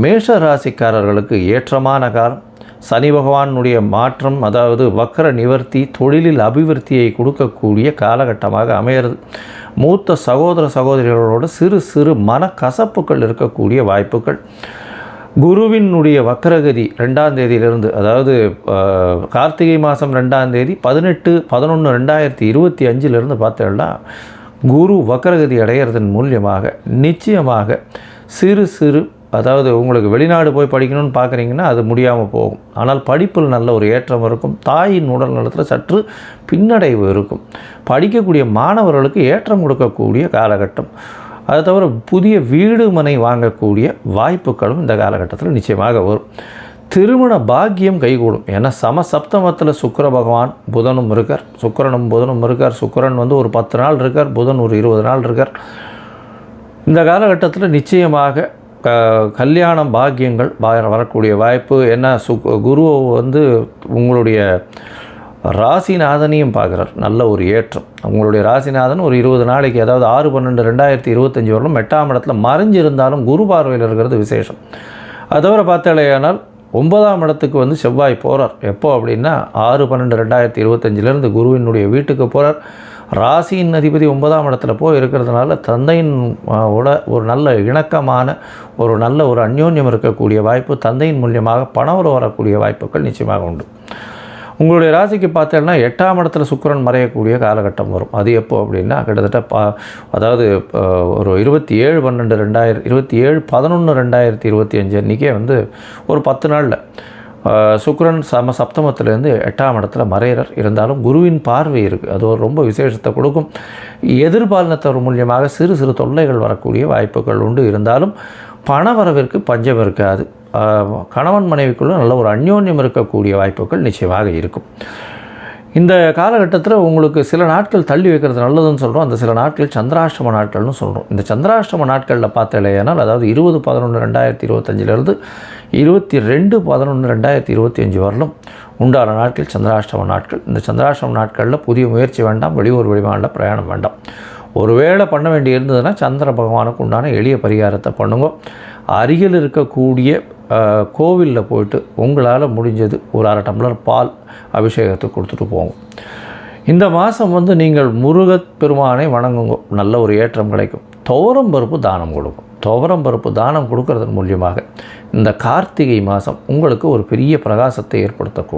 மேஷ ராசிக்காரர்களுக்கு ஏற்றமான காலம். சனி பகவானுடைய மாற்றம், அதாவது வக்கர நிவர்த்தி, தொழிலில் அபிவிருத்தியை கொடுக்கக்கூடிய காலகட்டமாக அமைகிறது. மூத்த சகோதர சகோதரிகளோடு சிறு சிறு மனக்கசப்புகள் இருக்கக்கூடிய வாய்ப்புகள். குருவினுடைய வக்கரகதி 2ஆம் தேதியிலிருந்து, அதாவது கார்த்திகை மாதம் 2ஆம் தேதி 18/11/2025 பார்த்தீங்கன்னா குரு வக்கரகதி அடைகிறதன் மூலியமாக நிச்சயமாக சிறு சிறு, அதாவது உங்களுக்கு வெளிநாடு போய் படிக்கணும்னு பார்க்குறீங்கன்னா அது முடியாமல் போகும். ஆனால் படிப்பில் நல்ல ஒரு ஏற்றம் இருக்கும். தாயின் உடல் நலத்தில் சற்று பின்னடைவு இருக்கும். படிக்கக்கூடிய மாணவர்களுக்கு ஏற்றம் கொடுக்கக்கூடிய காலகட்டம். அது தவிர புதிய வீடு மனை வாங்கக்கூடிய வாய்ப்புகளும் இந்த காலகட்டத்தில் நிச்சயமாக வரும். திருமண பாக்கியம் கைகூடும். ஏன்னா சமசப்தமத்தில் சுக்கிர பகவான் புதனும் இருக்கார், சுக்கிரனும் புதனும் இருக்கார். சுக்கிரன் வந்து ஒரு 10 நாள் இருக்கார், புதன் ஒரு 20 நாள் இருக்கார். இந்த காலகட்டத்தில் நிச்சயமாக கல்யாணம் பாக்கியங்கள் வரக்கூடிய வாய்ப்பு. ஏன்னா குரு வந்து உங்களுடைய ராசிநாதனையும் பார்க்குறார். நல்ல ஒரு ஏற்றம். உங்களுடைய ராசிநாதன் ஒரு 20 நாளைக்கு, அதாவது 6/12/2025 வரலும் 8ஆம் இடத்துல மறைஞ்சிருந்தாலும் குரு பார்வையில் இருக்கிறது விசேஷம். அது தவிர பார்த்தாலேயானால் 9ஆம் இடத்துக்கு வந்து செவ்வாய் போகிறார். எப்போ அப்படின்னா 6/12/2025 குருவினுடைய வீட்டுக்கு போகிறார். ராசியின் அதிபதி 9ஆம் இடத்துல போய் இருக்கிறதுனால தந்தையின் ஒரு நல்ல இணக்கமான ஒரு நல்ல ஒரு அந்யோன்யம் இருக்கக்கூடிய வாய்ப்பு, தந்தையின் மூலியமாக பணம் வரக்கூடிய வாய்ப்புகள் நிச்சயமாக உண்டு. உங்களுடைய ராசிக்கு பார்த்தீங்கன்னா 8ஆம் இடத்துல சுக்கிரன் மறையக்கூடிய காலகட்டம் வரும். அது எப்போ அப்படின்னா கிட்டத்தட்ட அதாவது ஒரு 27/11/2025 அன்றைக்கே வந்து ஒரு 10 நாளில் சுக்கிரன் சப்தமத்திலேருந்து 8ஆம் இடத்துல மறையிறார். இருந்தாலும் குருவின் பார்வை இருக்குது. அது ஒரு ரொம்ப விசேஷத்தை கொடுக்கும். எதிர்பாலினத்தவர் மூலியமாக சிறு சிறு தொல்லைகள் வரக்கூடிய வாய்ப்புகள் உண்டு. இருந்தாலும் பண வரவிற்கு பஞ்சம் இருக்காது. கணவன் மனைவிக்குள்ளே நல்ல ஒரு அந்யோன்யம் இருக்கக்கூடிய வாய்ப்புகள் நிச்சயமாக இருக்கும். இந்த காலகட்டத்தில் உங்களுக்கு சில நாட்கள் தள்ளி வைக்கிறது நல்லதுன்னு சொல்கிறோம். அந்த சில நாட்கள் சந்திராஷ்டம நாட்கள்னு சொல்கிறோம். இந்த சந்திராஷ்டம நாட்களில் பார்த்தாலேயானால், அதாவது 20/11/2025 22/11/2025 வரலும் உண்டான நாட்கள் சந்திராஷ்டம நாட்கள். இந்த சந்திராஷ்டம நாட்களில் புதிய முயற்சி வேண்டாம், வெளியூர் வெளிமாநில பிரயாணம் வேண்டாம். ஒருவேளை பண்ண வேண்டி இருந்ததுன்னா சந்திர பகவானுக்கு உண்டான எளிய பரிகாரத்தை பண்ணுங்க. அருகில் இருக்கக்கூடிய கோவிலில் போயிட்டு உங்களால் முடிஞ்சது ஒரு 1/2 டம்ளர் பால் அபிஷேகத்தை கொடுத்துட்டு போங்க. இந்த மாதம் வந்து நீங்கள் முருகப்பெருமானை வணங்குங்க. நல்ல ஒரு ஏற்றம் கிடைக்கும். துவரம் பருப்பு தானம் கொடுக்கும். துவரம் பருப்பு தானம் கொடுக்கறதன் மூலியமாக இந்த கார்த்திகை மாதம் உங்களுக்கு ஒரு பெரிய பிரகாசத்தை ஏற்படுத்தக்கூடும்.